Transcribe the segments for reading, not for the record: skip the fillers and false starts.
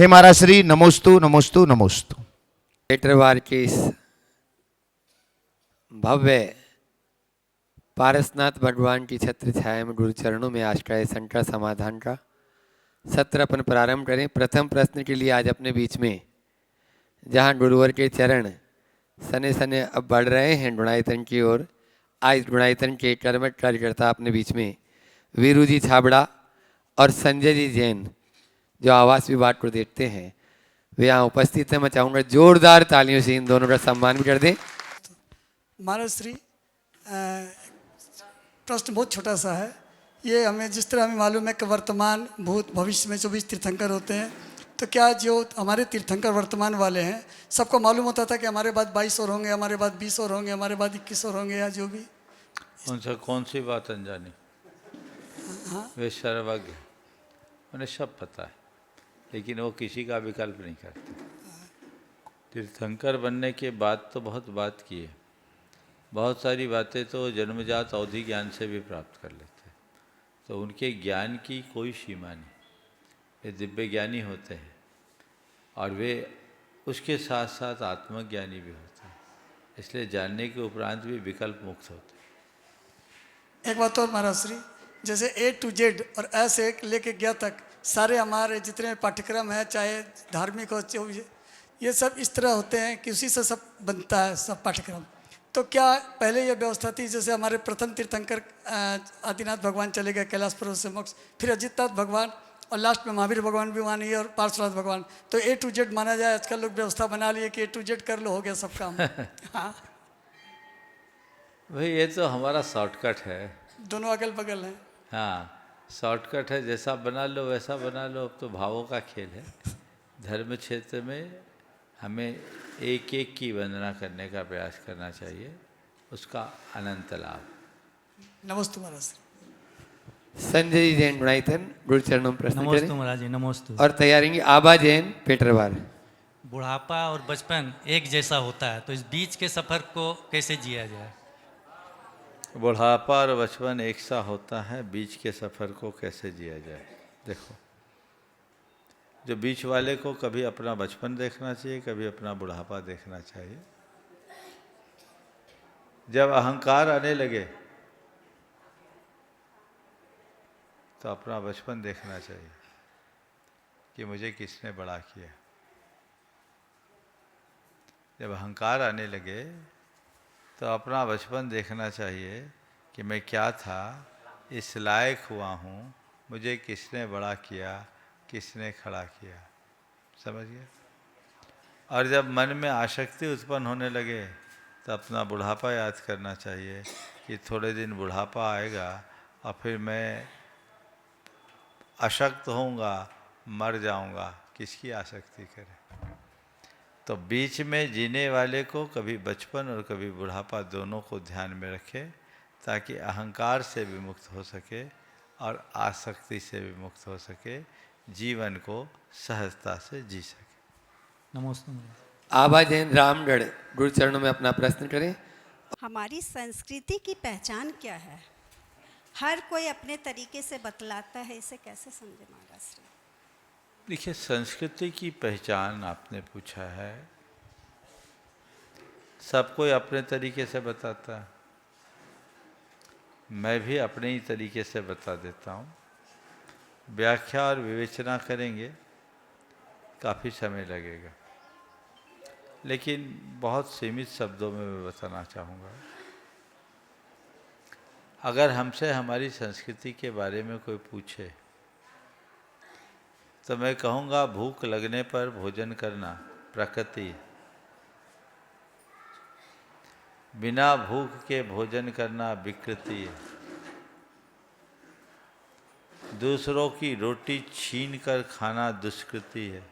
हे महाराज श्री नमोस्तु नमोस्तु नमोस्तु। पेटरवार के इस भव्य पारसनाथ भगवान की छत्र छाया में गुरु चरणों में आश्रय संकट समाधान का सत्र अपन प्रारंभ करें। प्रथम प्रश्न के लिए आज अपने बीच में जहां गुरुवर के चरण सने सने अब बढ़ रहे हैं गुणायतन की ओर, आज गुणायतन के कर्मठ कार्यकर्ता अपने बीच में वीरू जी छाबड़ा और संजय जी जैन जो आवास विभाग को देखते हैं वे यहाँ उपस्थित हैं। मैं चाहूँगा जोरदार तालियों से इन दोनों का सम्मान भी कर दें। महाराज श्री प्रश्न बहुत छोटा सा है। ये हमें जिस तरह हमें मालूम है कि वर्तमान भूत भविष्य में 24 तीर्थंकर होते हैं, तो क्या जो हमारे तीर्थंकर वर्तमान वाले हैं सबको मालूम होता था कि हमारे बाद 22 और होंगे, हमारे बाद 20 और होंगे, हमारे बाद 21 और होंगे, या जो भी? उनसे कौन सी बात अनजानी? हाँ, वे सर्वज्ञ, उन्हें सब पता है, लेकिन वो किसी का विकल्प नहीं करते। तीर्थंकर बनने के बाद तो बहुत बात की है, बहुत सारी बातें तो जन्मजात अवधि ज्ञान से भी प्राप्त कर लेते हैं, तो उनके ज्ञान की कोई सीमा नहीं। वे दिव्य ज्ञानी होते हैं और वे उसके साथ साथ आत्मज्ञानी भी होते हैं, इसलिए जानने के उपरांत भी विकल्प मुक्त होते हैं। एक बात और महाराज श्री, जैसे A to Z और A से लेके ज्ञ तक सारे हमारे जितने पाठ्यक्रम हैं, चाहे धार्मिक हो चाहे ये सब इस तरह होते हैं कि उसी से सब बनता है सब पाठ्यक्रम। तो क्या पहले ये व्यवस्था थी, जैसे हमारे प्रथम तीर्थंकर आदिनाथ भगवान चले गए कैलाश पर्वत से मोक्ष, फिर अजितनाथ भगवान और लास्ट में महावीर भगवान भी वहाँ ही और पार्श्वनाथ भगवान, तो A to Z माना जाए। आजकल लोग व्यवस्था बना लिए कि A to Z कर लो, हो गया सब काम। हाँ, भाई ये तो हमारा शॉर्टकट है। दोनों अगल बगल हैं। हाँ, शॉर्टकट है, जैसा बना लो वैसा बना लो। अब तो भावों का खेल है। धर्म क्षेत्र में हमें एक एक की वंदना करने का प्रयास करना चाहिए, उसका अनंत लाभ। नमस्ते महाराज। संजय जी जैन गुणायतन गुरु चरणों में प्रश्न नमोस्तु करें महाराज जी, नमोस्तु। और तैयारी आबा जैन पेटरवार। बुढ़ापा और बचपन एक जैसा होता है, तो इस बीच के सफ़र को कैसे जिया जाए? बुढ़ापा और बचपन एक सा होता है, बीच के सफ़र को कैसे जिया जाए? देखो, जो बीच वाले को कभी अपना बचपन देखना चाहिए, कभी अपना बुढ़ापा देखना चाहिए। जब अहंकार आने लगे तो अपना बचपन देखना चाहिए कि मुझे किसने बड़ा किया। जब अहंकार आने लगे तो अपना बचपन देखना चाहिए कि मैं क्या था, इस लायक हुआ हूँ, मुझे किसने बड़ा किया, किसने खड़ा किया। समझिए। और जब मन में आसक्ति उत्पन्न होने लगे तो अपना बुढ़ापा याद करना चाहिए कि थोड़े दिन बुढ़ापा आएगा और फिर मैं अशक्त होऊंगा, मर जाऊंगा, किसकी आसक्ति करे। तो बीच में जीने वाले को कभी बचपन और कभी बुढ़ापा दोनों को ध्यान में रखे, ताकि अहंकार से भी मुक्त हो सके और आसक्ति से भी मुक्त हो सके, जीवन को सहजता से जी सके। नमोस्तु महाराज। आबा जैन रामगढ़ गुरु चरणों में अपना प्रश्न करें। हमारी संस्कृति की पहचान क्या है? हर कोई अपने तरीके से बतलाता है, इसे कैसे समझे महाराज श्री? देखिए, संस्कृति की पहचान आपने पूछा है, सब कोई अपने तरीके से बताता है। मैं भी अपने ही तरीके से बता देता हूँ। व्याख्या और विवेचना करेंगे काफ़ी समय लगेगा, लेकिन बहुत सीमित शब्दों में मैं बताना चाहूँगा। अगर हमसे हमारी संस्कृति के बारे में कोई पूछे तो मैं कहूँगा, भूख लगने पर भोजन करना प्रकृति है, बिना भूख के भोजन करना विकृति है, दूसरों की रोटी छीन कर खाना दुष्कृति है,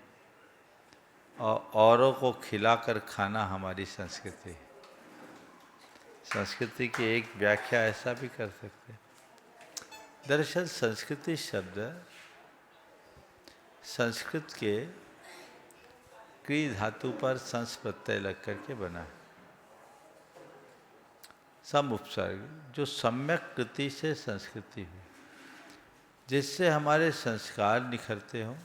और औरों को खिलाकर खाना हमारी संस्कृति है। संस्कृति की एक व्याख्या ऐसा भी कर सकते हैं। दरअसल संस्कृति शब्द संस्कृत के क्री धातु पर संस प्रत्यय लग करके बना है। सम उपसर्ग, जो सम्यक कृति से संस्कृति हुई, जिससे हमारे संस्कार निखरते हों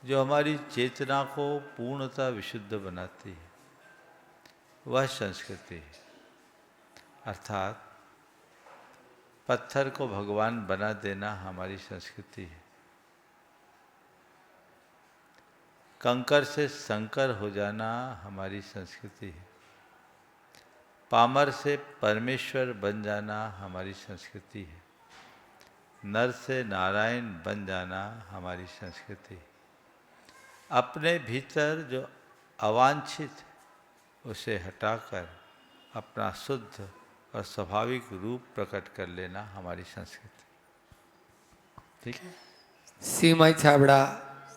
जो हमारी चेतना को पूर्णतः विशुद्ध बनाती है, वह संस्कृति है। अर्थात पत्थर को भगवान बना देना हमारी संस्कृति है। कंकर से शंकर हो जाना हमारी संस्कृति है। पामर से परमेश्वर बन जाना हमारी संस्कृति है। नर से नारायण बन जाना हमारी संस्कृति है। अपने भीतर जो अवांछित उसे हटाकर अपना शुद्ध और स्वाभाविक रूप प्रकट कर लेना हमारी संस्कृति। ठीक है। सीमाई छाबड़ा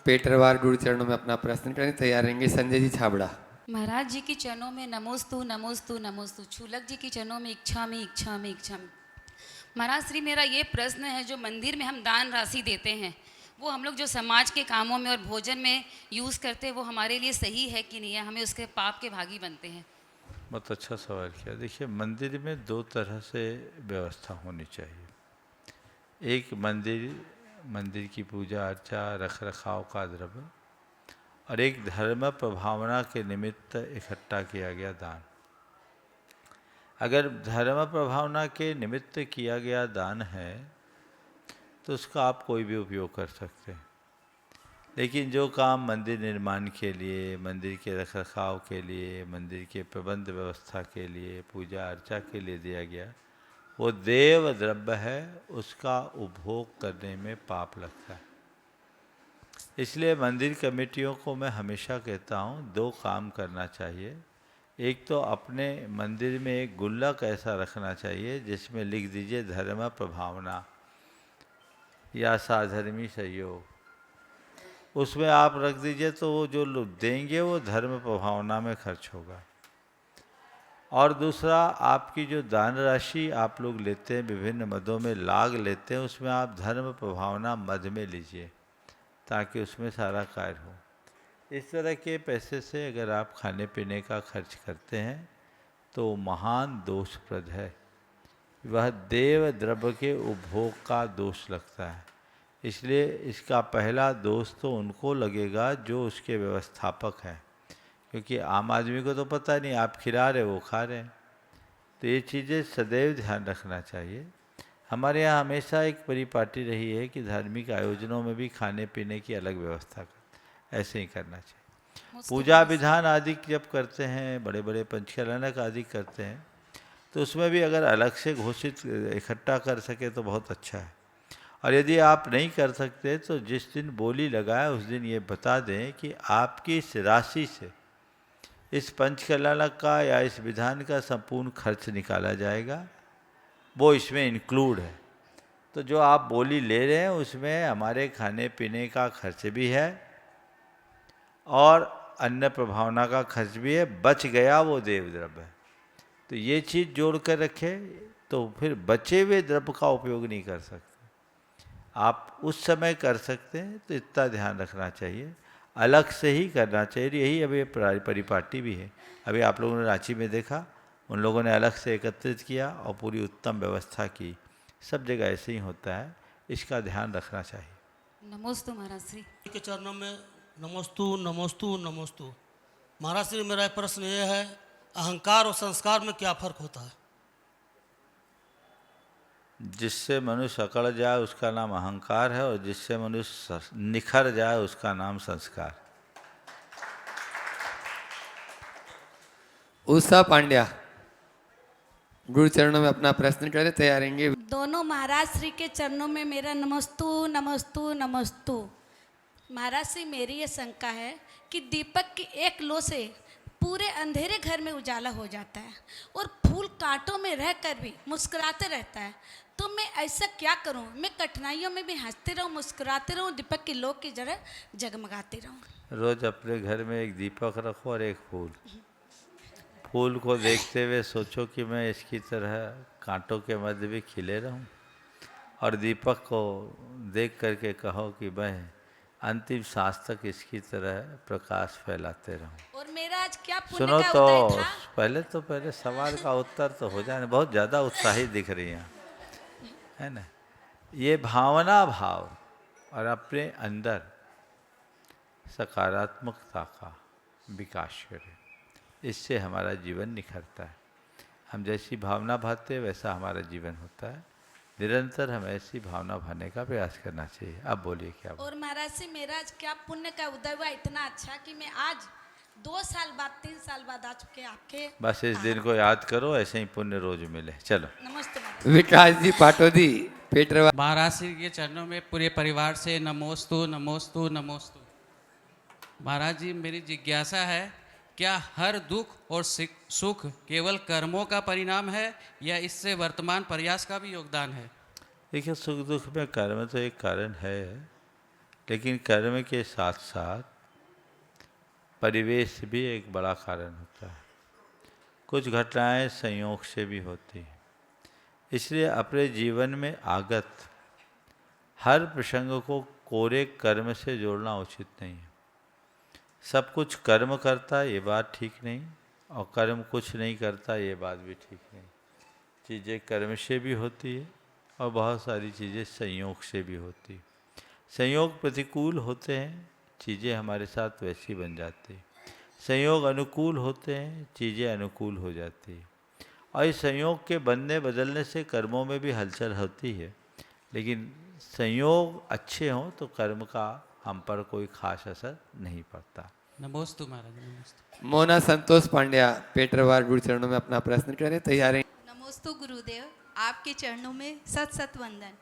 पेटरवार गुरु चरणों में अपना प्रश्न करें। तैयार रहेंगे संजय जी छाबड़ा। महाराज जी के चरणों में नमोस्तु नमोस्तु नमोस्तु। छूलक जी के चरणों में इच्छा में इच्छा में इच्छा में। महाराज श्री, मेरा ये प्रश्न है, जो मंदिर में हम दान राशि देते हैं, वो हम लोग जो समाज के कामों में और भोजन में यूज़ करते हैं, वो हमारे लिए सही है कि नहीं है? हमें उसके पाप के भागी बनते हैं। बहुत अच्छा सवाल किया। देखिए, मंदिर में दो तरह से व्यवस्था होनी चाहिए। एक मंदिर की पूजा अर्चा रख रखाव का द्रव्य, और एक धर्म प्रभावना के निमित्त इकट्ठा किया गया दान। अगर धर्म प्रभावना के निमित्त किया गया दान है तो उसका आप कोई भी उपयोग कर सकते हैं। लेकिन जो काम मंदिर निर्माण के लिए, मंदिर के रखरखाव के लिए, मंदिर के प्रबंध व्यवस्था के लिए, पूजा अर्चा के लिए दिया गया, वो देव द्रव्य है, उसका उपभोग करने में पाप लगता है। इसलिए मंदिर कमेटियों को मैं हमेशा कहता हूँ, दो काम करना चाहिए। एक तो अपने मंदिर में एक गुल्लक ऐसा रखना चाहिए जिसमें लिख दीजिए धर्म प्रभावना या साधर्मी सहयोग। उसमें आप रख दीजिए तो वो जो लोग देंगे वो धर्म प्रभावना में खर्च होगा। और दूसरा, आपकी जो दान राशि आप लोग लेते हैं, विभिन्न मदों में लाग लेते हैं, उसमें आप धर्म प्रभावना मद में लीजिए ताकि उसमें सारा कार्य हो। इस तरह के पैसे से अगर आप खाने पीने का खर्च करते हैं तो महान दोषप्रद है। वह देव द्रव्य के उपभोग का दोष लगता है। इसलिए इसका पहला दोष तो उनको लगेगा जो उसके व्यवस्थापक हैं, क्योंकि आम आदमी को तो पता नहीं, आप खिला रहे वो खा रहे हैं। तो ये चीज़ें सदैव ध्यान रखना चाहिए। हमारे यहाँ हमेशा एक परिपाटी रही है कि धार्मिक आयोजनों में भी खाने पीने की अलग व्यवस्था कर, ऐसे ही करना चाहिए। पूजा विधान आदि जब करते हैं, बड़े बड़े पंचकलनक आदि करते हैं, तो उसमें भी अगर अलग से घोषित इकट्ठा कर सके तो बहुत अच्छा है। और यदि आप नहीं कर सकते तो जिस दिन बोली लगाए उस दिन ये बता दें कि आपकी इस राशि से इस पंचकलनक का या इस विधान का संपूर्ण खर्च निकाला जाएगा, वो इसमें इंक्लूड है। तो जो आप बोली ले रहे हैं उसमें हमारे खाने पीने का खर्च भी है और अन्न प्रभावना का खर्च भी है, बच गया वो देव द्रव्य है। तो ये चीज़ जोड़ कर रखें तो फिर बचे हुए द्रव्य का उपयोग नहीं कर सकते। आप उस समय कर सकते हैं, तो इतना ध्यान रखना चाहिए, अलग से ही करना चाहिए। यही अभी परिपाटी भी है। अभी आप लोगों ने रांची में देखा, उन लोगों ने अलग से एकत्रित किया और पूरी उत्तम व्यवस्था की। सब जगह ऐसे ही होता है, इसका ध्यान रखना चाहिए। नमोस्तु महाराज श्री के चरणों में नमोस्तु नमोस्तु नमोस्तु। महाराज श्री, मेरा प्रश्न ये है, अहंकार और संस्कार में क्या फर्क होता है? जिससे मनुष्य अकड़ जाए उसका नाम अहंकार है, और जिससे मनुष्य निखर जाए उसका नाम संस्कार। उषा पांड्या गुरु चरणों में अपना प्रश्न करें। तैयार रहेंगे। दोनों महाराज श्री के चरणों में मेरा नमस्तु नमस्तु नमस्तु। महाराज श्री, मेरी ये शंका है कि दीपक की एक लो से पूरे अंधेरे घर में उजाला हो जाता है और फूल कांटों में रहकर भी मुस्कुराते रहता है। तो मैं ऐसा क्या करूं? मैं कठिनाइयों में भी हंसते रहूं, मुस्कुराते रहूं, दीपक की लो की जगह जगमगाते रहूं। रोज अपने घर में एक दीपक रखो और एक फूल को देखते हुए सोचो कि मैं इसकी तरह कांटों के मध्य भी खिले रहूं, और दीपक को देख करके कहो कि मैं अंतिम सांस तक इसकी तरह प्रकाश फैलाते रहूं। और मेरा आज क्या पुण्य सुनो का तो उदय था? पहले सवाल का उत्तर तो हो जाए। बहुत ज़्यादा उत्साहित दिख रही हैं, है ना। ये भावना भाव और अपने अंदर सकारात्मकता का विकास करें। इससे हमारा जीवन निखरता है। हम जैसी भावना भाते हैं वैसा हमारा जीवन होता है। निरंतर हमें ऐसी भावना भाने का प्रयास करना चाहिए। अब बोलिए क्या बोल। और महाराज से मेरा आज क्या पुण्य का उदय हुआ इतना अच्छा कि मैं आज 2 साल बाद 3 साल बाद आ चुके आपके। बस इस दिन को याद करो, ऐसे ही पुण्य रोज मिले। चलो। नमस्ते महाराज। विकास जी पाटोदी पेटरवा। महाराज श्री के चरणों में पूरे परिवार से नमोस्तु नमोस्तु नमोस्तु। महाराज जी, मेरी जिज्ञासा है, क्या हर दुख और सुख केवल कर्मों का परिणाम है या इससे वर्तमान प्रयास का भी योगदान है? देखिए, सुख दुख में कर्म तो एक कारण है, लेकिन कर्म के साथ साथ परिवेश भी एक बड़ा कारण होता है। कुछ घटनाएं संयोग से भी होती हैं। इसलिए अपने जीवन में आगत हर प्रसंग को कोरे कर्म से जोड़ना उचित नहीं है। सब कुछ कर्म करता है ये बात ठीक नहीं, और कर्म कुछ नहीं करता ये बात भी ठीक नहीं। चीज़ें कर्म से भी होती है और बहुत सारी चीज़ें संयोग से भी होती है। संयोग प्रतिकूल होते हैं, चीज़ें हमारे साथ वैसी बन जाती हैं। संयोग अनुकूल होते हैं, चीज़ें अनुकूल हो जाती हैं। और इस संयोग के बनने बदलने से कर्मों में भी हलचल होती है, लेकिन संयोग अच्छे हों तो कर्म का हम पर कोई खास असर नहीं पड़ता। नमोस्तु महाराज, नमोस्तु। मोना संतोष पांड्या पेटरवार गुरु चरणों में अपना प्रश्न करें। तैयार हैं? नमोस्तु गुरुदेव, आपके चरणों में सत सत वंदन।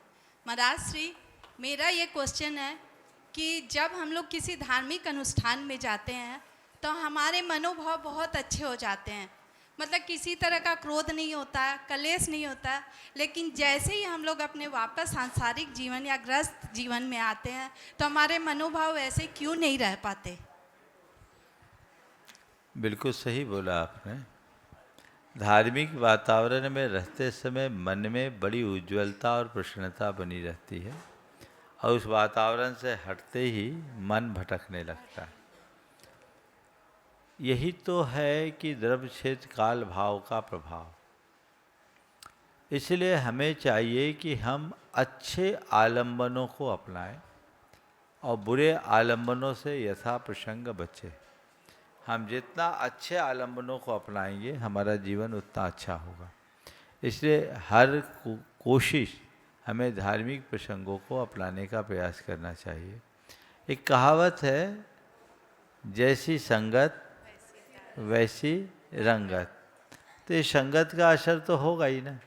महाराज श्री, मेरा ये क्वेश्चन है कि जब हम लोग किसी धार्मिक अनुष्ठान में जाते हैं तो हमारे मनोभाव बहुत अच्छे हो जाते हैं, मतलब किसी तरह का क्रोध नहीं होता, कलेश नहीं होता। लेकिन जैसे ही हम लोग अपने वापस सांसारिक जीवन या ग्रस्त जीवन में आते हैं तो हमारे मनोभाव ऐसे क्यों नहीं रह पाते? बिल्कुल सही बोला आपने। धार्मिक वातावरण में रहते समय मन में बड़ी उज्ज्वलता और प्रसन्नता बनी रहती है, और उस वातावरण से हटते ही मन भटकने लगता है। यही तो है कि द्रव्य क्षेत्र काल भाव का प्रभाव। इसलिए हमें चाहिए कि हम अच्छे आलंबनों को अपनाएं और बुरे आलंबनों से यथा प्रसंग बचें। हम जितना अच्छे आलंबनों को अपनाएंगे हमारा जीवन उतना अच्छा होगा। इसलिए हर कोशिश हमें धार्मिक प्रसंगों को अपनाने का प्रयास करना चाहिए। एक कहावत है, जैसी संगत वैसी रंगत। तो ये संगत का असर तो होगा ही ना।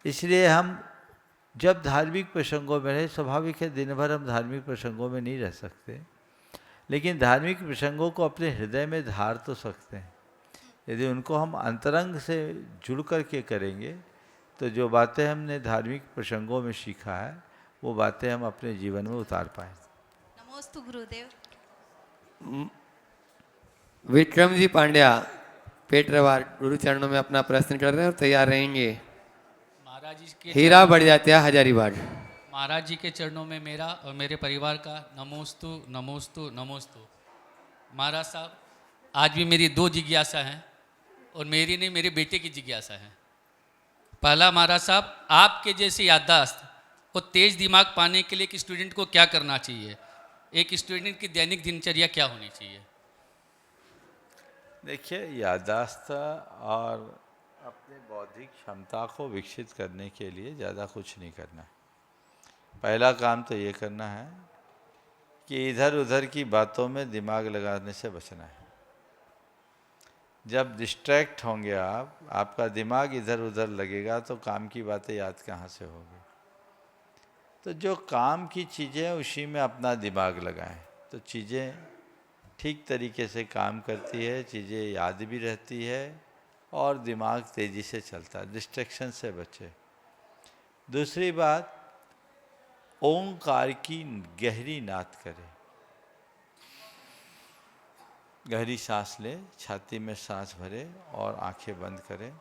इसलिए हम जब धार्मिक प्रसंगों में रहे, स्वाभाविक है दिन भर हम धार्मिक प्रसंगों में नहीं रह सकते, लेकिन धार्मिक प्रसंगों को अपने हृदय में धार तो सकते हैं। यदि उनको हम अंतरंग से जुड़ करके करेंगे तो जो बातें हमने धार्मिक प्रसंगों में सीखा है वो बातें हम अपने जीवन में उतार पाएँ। नमोस्तु गुरुदेव। विक्रम जी पांड्या पेटरवार गुरु चरणों में अपना प्रश्न कर रहे हैं और तैयार रहेंगे। महाराज जी के हीरा बढ़ जाते हैं हजारीबाग। महाराज जी के चरणों में मेरा और मेरे परिवार का नमोस्तु नमोस्तु नमोस्तु। महाराज साहब, आज भी मेरी 2 जिज्ञासा हैं, और मेरी नहीं, मेरे बेटे की जिज्ञासा है। पहला, महाराज साहब, आपके जैसे याददाश्त और तेज दिमाग पाने के लिए एक स्टूडेंट को क्या करना चाहिए? एक स्टूडेंट की दैनिक दिनचर्या क्या होनी चाहिए? देखिए, याददाश्त और अपने बौद्धिक क्षमता को विकसित करने के लिए ज़्यादा कुछ नहीं करना है। पहला काम तो ये करना है कि इधर उधर की बातों में दिमाग लगाने से बचना है। जब डिस्ट्रैक्ट होंगे आप, आपका दिमाग इधर उधर लगेगा तो काम की बातें याद कहाँ से होगी। तो जो काम की चीज़ें उसी में अपना दिमाग लगाएं तो चीज़ें ठीक तरीके से काम करती है, चीज़ें याद भी रहती है और दिमाग तेज़ी से चलता है। डिस्ट्रैक्शन से बचे। दूसरी बात, ओंकार की गहरी नाद करें। गहरी सांस ले, छाती में सांस भरे और आंखें बंद करें।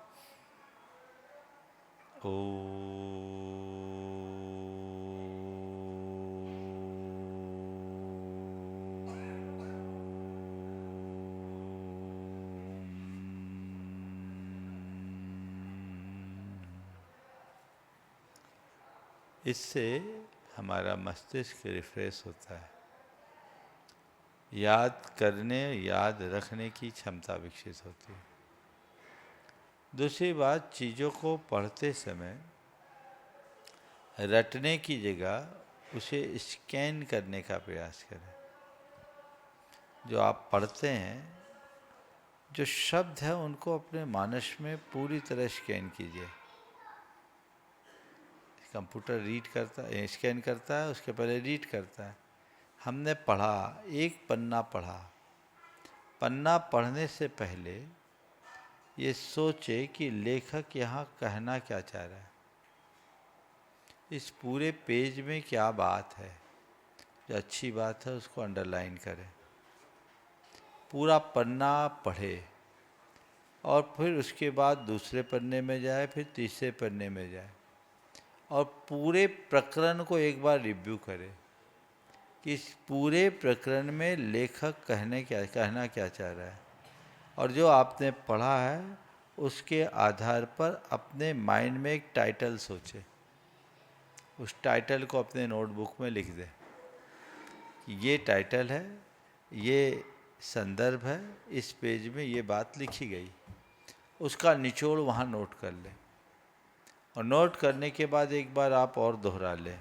इससे हमारा मस्तिष्क रिफ्रेश होता है। याद करने, याद रखने की क्षमता विकसित होती है। दूसरी बात, चीज़ों को पढ़ते समय रटने की जगह उसे स्कैन करने का प्रयास करें। जो आप पढ़ते हैं, जो शब्द है उनको अपने मानस में पूरी तरह स्कैन कीजिए। कंप्यूटर रीड करता है, स्कैन करता है, उसके पहले रीड करता है। हमने पढ़ा, एक पन्ना पढ़ा। पन्ना पढ़ने से पहले ये सोचे कि लेखक यहाँ कहना क्या चाह रहा है, इस पूरे पेज में क्या बात है। जो अच्छी बात है उसको अंडरलाइन करें। पूरा पन्ना पढ़े और फिर उसके बाद दूसरे पन्ने में जाए, फिर तीसरे पन्ने में जाए और पूरे प्रकरण को एक बार रिव्यू करें कि इस पूरे प्रकरण में लेखक कहना क्या चाह रहा है। और जो आपने पढ़ा है उसके आधार पर अपने माइंड में एक टाइटल सोचे। उस टाइटल को अपने नोटबुक में लिख दें कि ये टाइटल है, ये संदर्भ है, इस पेज में ये बात लिखी गई। उसका निचोड़ वहाँ नोट कर लें और नोट करने के बाद एक बार आप और दोहरा लें।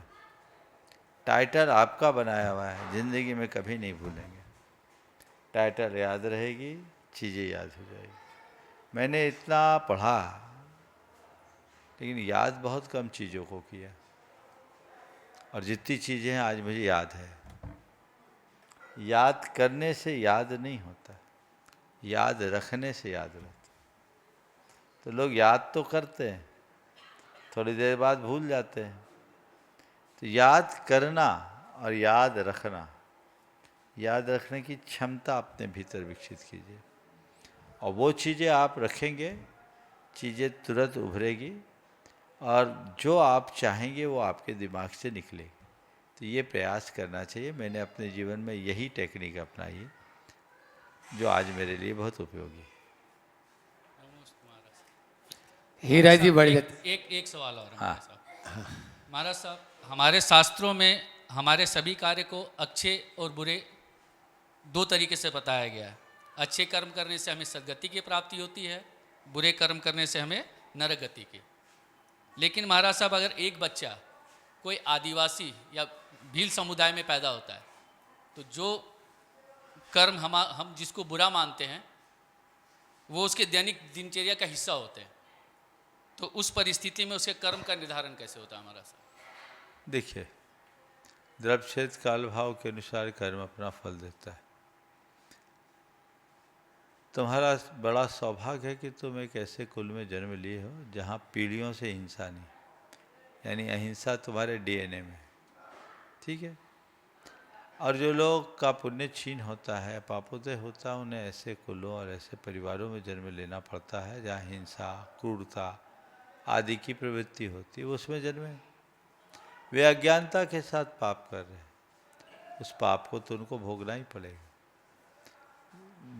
टाइटल आपका बनाया हुआ है, ज़िंदगी में कभी नहीं भूलेंगे। टाइटल याद रहेगी, चीज़ें याद हो जाएगी। मैंने इतना पढ़ा लेकिन याद बहुत कम चीज़ों को किया, और जितनी चीज़ें हैं आज मुझे याद है। याद करने से याद नहीं होता, याद रखने से याद रहता। तो लोग याद तो करते हैं, थोड़ी देर बाद भूल जाते हैं। तो याद करना और याद रखना, याद रखने की क्षमता अपने भीतर विकसित कीजिए, और वो चीज़ें आप रखेंगे, चीज़ें तुरंत उभरेगी और जो आप चाहेंगे वो आपके दिमाग से निकलेगी। तो ये प्रयास करना चाहिए। मैंने अपने जीवन में यही टेक्निक अपनाई है जो आज मेरे लिए बहुत उपयोगी है। हीरा जी बढ़ जाते। एक सवाल और है हाँ। महाराज साहब, हमारे शास्त्रों में हमारे सभी कार्य को अच्छे और बुरे दो तरीके से बताया गया है। अच्छे कर्म करने से हमें सद्गति की प्राप्ति होती है, बुरे कर्म करने से हमें नरगति की। लेकिन महाराज साहब, अगर एक बच्चा कोई आदिवासी या भील समुदाय में पैदा होता है तो जो कर्म हम जिसको बुरा मानते हैं वो उसके दैनिक दिनचर्या का हिस्सा होते हैं। तो उस परिस्थिति में उसके कर्म का निर्धारण कैसे होता है महाराज साहब? देखिए, द्रव्यक्षेत्र काल भाव के अनुसार कर्म अपना फल देता है। तुम्हारा बड़ा सौभाग्य है कि तुम एक ऐसे कुल में जन्म लिए हो जहाँ पीढ़ियों से हिंसा नहीं, यानी अहिंसा तुम्हारे डीएनए में, ठीक है। और जो लोग का पुण्य छीन होता है, पापोदय होता है, उन्हें ऐसे कुलों और ऐसे परिवारों में जन्म लेना पड़ता है जहाँ हिंसा, क्रूरता आदि की प्रवृत्ति होती है। उसमें जन्मे, वे अज्ञानता के साथ पाप कर रहे हैं, उस पाप को तो उनको भोगना ही पड़ेगा।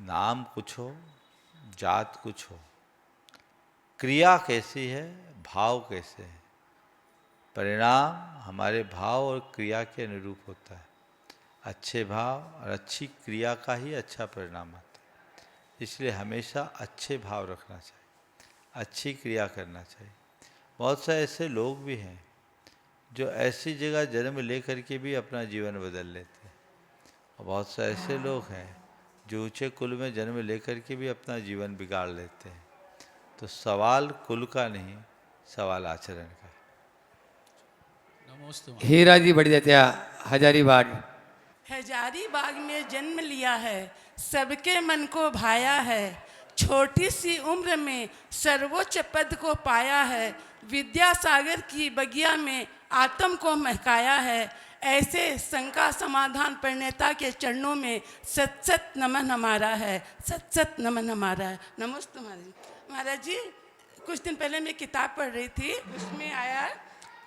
नाम कुछ हो, जात कुछ हो, क्रिया कैसी है, भाव कैसे है, परिणाम हमारे भाव और क्रिया के अनुरूप होता है। अच्छे भाव और अच्छी क्रिया का ही अच्छा परिणाम आता है। इसलिए हमेशा अच्छे भाव रखना चाहिए, अच्छी क्रिया करना चाहिए। बहुत से ऐसे लोग भी हैं जो ऐसी जगह जन्म लेकर के भी अपना जीवन बदल लेते हैं, और बहुत से ऐसे लोग हैं जो ऊँचे कुल में जन्म लेकर के भी अपना जीवन बिगाड़ लेते हैं। तो सवाल कुल का नहीं, सवाल आचरण का। हीरा जी बढ़ जाते हजारीबाग। हजारीबाग में जन्म लिया है, सबके मन को भाया है, छोटी सी उम्र में सर्वोच्च पद को पाया है, विद्यासागर की बगिया में आत्म को महकाया है। ऐसे शंका समाधान प्रणेता के चरणों में सत सत नमन हमारा है, सत सत नमन हमारा है। नमस्ते महाराज जी। कुछ दिन पहले मैं किताब पढ़ रही थी, उसमें आया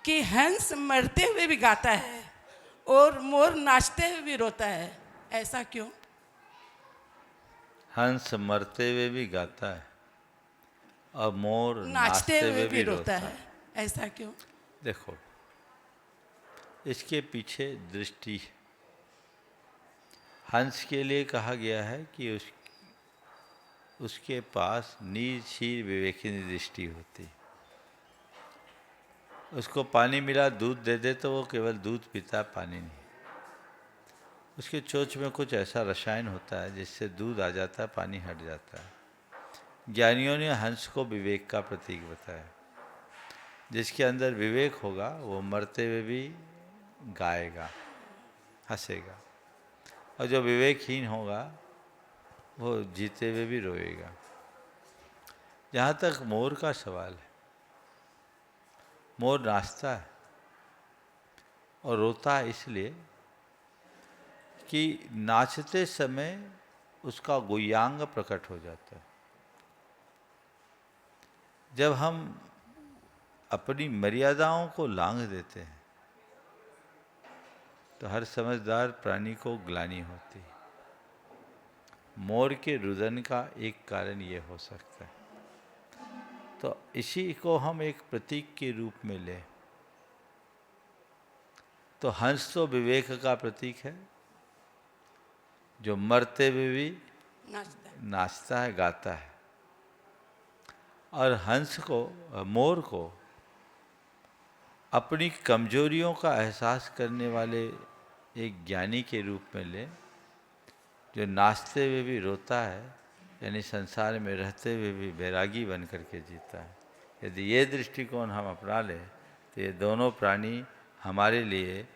कि हंस मरते हुए भी गाता है और मोर नाचते हुए भी रोता है, ऐसा क्यों? हंस मरते हुए भी गाता है और मोर नाचते हुए भी रोता है, ऐसा क्यों? देखो, इसके पीछे दृष्टि है। हंस के लिए कहा गया है कि उसके पास नीर क्षीर विवेकिनी दृष्टि होती। उसको पानी मिला, दूध दे दे तो वो केवल दूध पीता, पानी नहीं। उसके चोंच में कुछ ऐसा रसायन होता है जिससे दूध आ जाता है, पानी हट जाता है। ज्ञानियों ने हंस को विवेक का प्रतीक बताया। जिसके अंदर विवेक होगा वो मरते हुए भी गाएगा, हंसेगा, और जो विवेकहीन होगा वो जीते हुए भी रोएगा। जहाँ तक मोर का सवाल है, मोर नाचता है और रोता है इसलिए कि नाचते समय उसका गुह्यांग प्रकट हो जाता है। जब हम अपनी मर्यादाओं को लांघ देते हैं तो हर समझदार प्राणी को ग्लानि होती है। मोर के रुदन का एक कारण ये हो सकता है। तो इसी को हम एक प्रतीक के रूप में लें तो हंस तो विवेक का प्रतीक है, जो मरते हुए भी नाचता है, गाता है। और हंस को, मोर को अपनी कमजोरियों का एहसास करने वाले एक ज्ञानी के रूप में ले, जो नाचते हुए भी रोता है, यानी संसार में रहते हुए भी बैरागी बन करके जीता है। यदि ये दृष्टिकोण हम अपना लें तो ये दोनों प्राणी हमारे लिए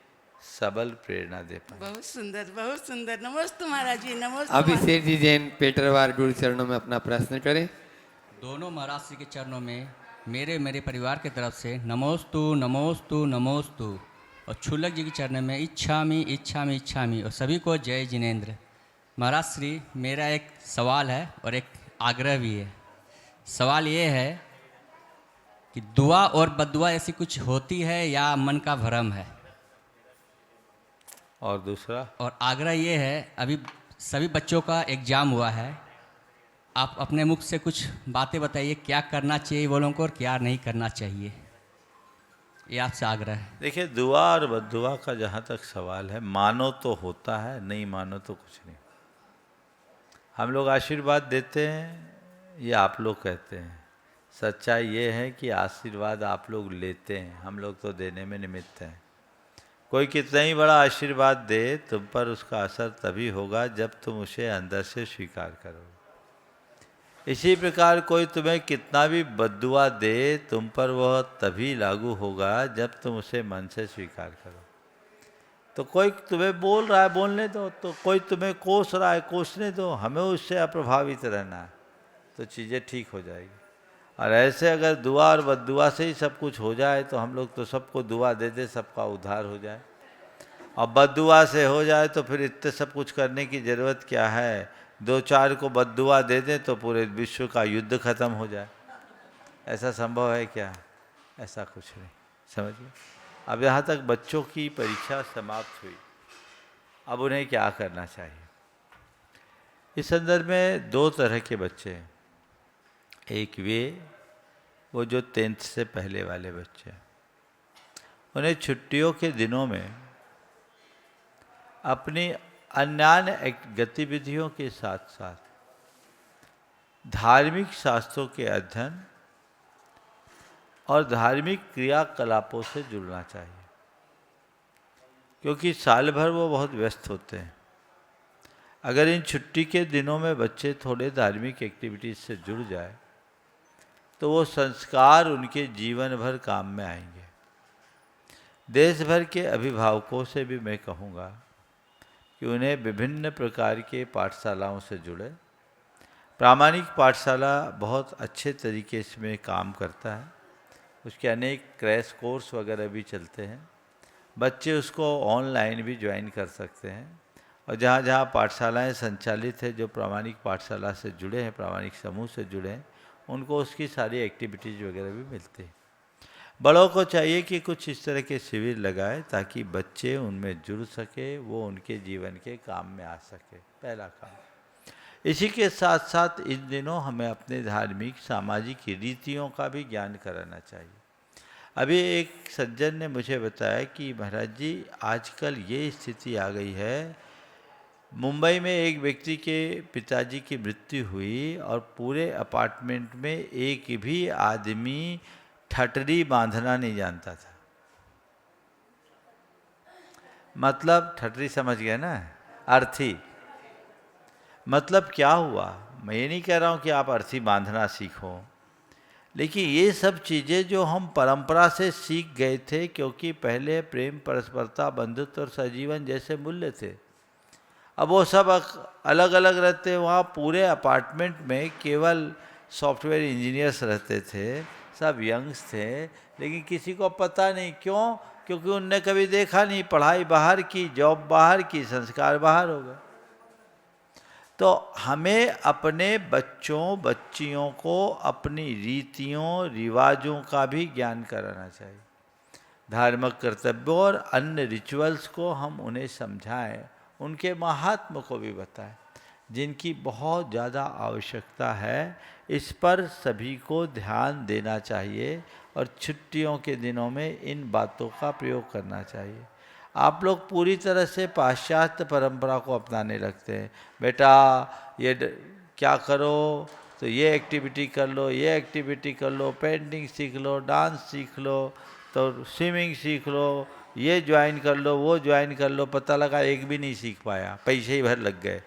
सबल प्रेरणा दे पाए। बहुत सुंदर, बहुत सुंदर। नमस्ते महाराज जी, नमस्ते। अभिषेक जी जैन पेटरवार गुरु चरणों में अपना प्रश्न करें। दोनों महाराज श्री के चरणों में मेरे परिवार की तरफ से नमोस्तु नमोस्तु नमोस्तु, और छुलक जी के चरणों में इच्छामि इच्छामि इच्छामि, और सभी को जय जिनेन्द्र। महाराज श्री, मेरा एक सवाल है और एक आग्रह भी है। सवाल ये है कि दुआ और बद्दुआ ऐसी कुछ होती है या मन का भ्रम है? और दूसरा, और आग्रह ये है, अभी सभी बच्चों का एग्ज़ाम हुआ है, आप अपने मुख से कुछ बातें बताइए, क्या करना चाहिए वो लोगों को और क्या नहीं करना चाहिए, ये आपसे आग्रह है। देखिए, दुआ और बद्दुआ का जहाँ तक सवाल है, मानो तो होता है, नहीं मानो तो कुछ नहीं। हम लोग आशीर्वाद देते हैं, ये आप लोग कहते हैं। सच्चाई ये है कि आशीर्वाद आप लोग लेते हैं, हम लोग तो देने में निमित्त हैं। कोई कितना ही बड़ा आशीर्वाद दे तुम पर, उसका असर तभी होगा जब तुम उसे अंदर से स्वीकार करो। इसी प्रकार कोई तुम्हें कितना भी बद्दुआ दे तुम पर, वह तभी लागू होगा जब तुम उसे मन से स्वीकार करो। तो कोई तुम्हें बोल रहा है, बोलने दो, तो कोई तुम्हें कोस रहा है, कोसने दो, हमें उससे अप्रभावित रहना है, तो चीज़ें ठीक हो जाएगी। और ऐसे अगर दुआ और बद्दुआ से ही सब कुछ हो जाए तो हम लोग तो सबको दुआ दे दे, सबका उद्धार हो जाए। और बद्दुआ से हो जाए तो फिर इतने सब कुछ करने की ज़रूरत क्या है? दो चार को बद्दुआ दे दें तो पूरे विश्व का युद्ध खत्म हो जाए। ऐसा संभव है क्या? ऐसा कुछ नहीं, समझिए। अब यहाँ तक बच्चों की परीक्षा समाप्त हुई, अब उन्हें क्या करना चाहिए? इस संदर्भ में दो तरह के बच्चे हैं। एक वो जो 10th से पहले वाले बच्चे हैं, उन्हें छुट्टियों के दिनों में अपनी अन्य गतिविधियों के साथ साथ धार्मिक शास्त्रों के अध्ययन और धार्मिक क्रियाकलापों से जुड़ना चाहिए, क्योंकि साल भर वो बहुत व्यस्त होते हैं। अगर इन छुट्टी के दिनों में बच्चे थोड़े धार्मिक एक्टिविटीज से जुड़ जाए तो वो संस्कार उनके जीवन भर काम में आएंगे। देश भर के अभिभावकों से भी मैं कहूँगा कि उन्हें विभिन्न प्रकार के पाठशालाओं से जुड़े। प्रामाणिक पाठशाला बहुत अच्छे तरीके से में काम करता है, उसके अनेक क्रैश कोर्स वगैरह भी चलते हैं। बच्चे उसको ऑनलाइन भी ज्वाइन कर सकते हैं, और जहाँ जहाँ पाठशालाएँ संचालित है, जो प्रामाणिक पाठशाला से जुड़े हैं, प्रामाणिक समूह से जुड़े हैं, उनको उसकी सारी एक्टिविटीज़ वगैरह भी मिलती है। बड़ों को चाहिए कि कुछ इस तरह के शिविर लगाए ताकि बच्चे उनमें जुड़ सके, वो उनके जीवन के काम में आ सके, पहला काम। इसी के साथ साथ इन दिनों हमें अपने धार्मिक सामाजिक रीतियों का भी ज्ञान कराना चाहिए। अभी एक सज्जन ने मुझे बताया कि महाराज जी, आजकल ये स्थिति आ गई है, मुंबई में एक व्यक्ति के पिताजी की मृत्यु हुई और पूरे अपार्टमेंट में एक भी आदमी ठटरी बांधना नहीं जानता था। मतलब ठटरी समझ गए ना, अर्थी। मतलब क्या हुआ, मैं ये नहीं कह रहा हूँ कि आप अर्थी बांधना सीखो, लेकिन ये सब चीज़ें जो हम परंपरा से सीख गए थे, क्योंकि पहले प्रेम, परस्परता, बंधुत्व और सजीवन जैसे मूल्य थे, अब वो सब अलग अलग रहते। वहाँ पूरे अपार्टमेंट में केवल सॉफ्टवेयर इंजीनियर्स रहते थे, सब यंग्स थे, लेकिन किसी को पता नहीं। क्यों? क्योंकि उनने कभी देखा नहीं, पढ़ाई बाहर की, जॉब बाहर की, संस्कार बाहर हो गए। तो हमें अपने बच्चों बच्चियों को अपनी रीतियों रिवाजों का भी ज्ञान कराना चाहिए। धार्मिक कर्तव्यों और अन्य रिचुअल्स को हम उन्हें समझाएं, उनके महात्म को भी बताएं, जिनकी बहुत ज़्यादा आवश्यकता है। इस पर सभी को ध्यान देना चाहिए और छुट्टियों के दिनों में इन बातों का प्रयोग करना चाहिए। आप लोग पूरी तरह से पाश्चात्य परंपरा को अपनाने लगते हैं। बेटा ये क्या करो, तो ये एक्टिविटी कर लो, ये एक्टिविटी कर लो, पेंटिंग सीख लो, डांस सीख लो, तो स्विमिंग सीख लो, ये ज्वाइन कर लो, वो ज्वाइन कर लो। पता लगा एक भी नहीं सीख पाया, पैसे ही भर लग गए।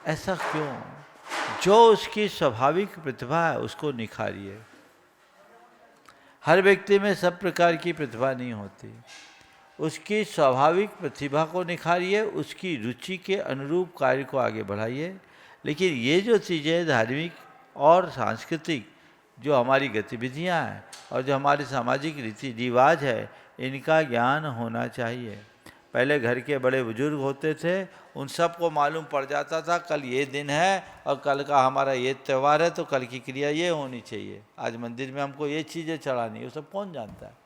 ऐसा क्यों? जो उसकी स्वाभाविक प्रतिभा है उसको निखारिए। हर व्यक्ति में सब प्रकार की प्रतिभा नहीं होती, उसकी स्वाभाविक प्रतिभा को निखारिए, उसकी रुचि के अनुरूप कार्य को आगे बढ़ाइए। लेकिन ये जो चीज़ें धार्मिक और सांस्कृतिक जो हमारी गतिविधियां हैं और जो हमारे सामाजिक रीति रिवाज है, इनका ज्ञान होना चाहिए। पहले घर के बड़े बुजुर्ग होते थे, उन सबको मालूम पड़ जाता था कल ये दिन है और कल का हमारा ये त्यौहार है, तो कल की क्रिया ये होनी चाहिए, आज मंदिर में हमको ये चीज़ें चढ़ानी, वो सब कौन जानता है।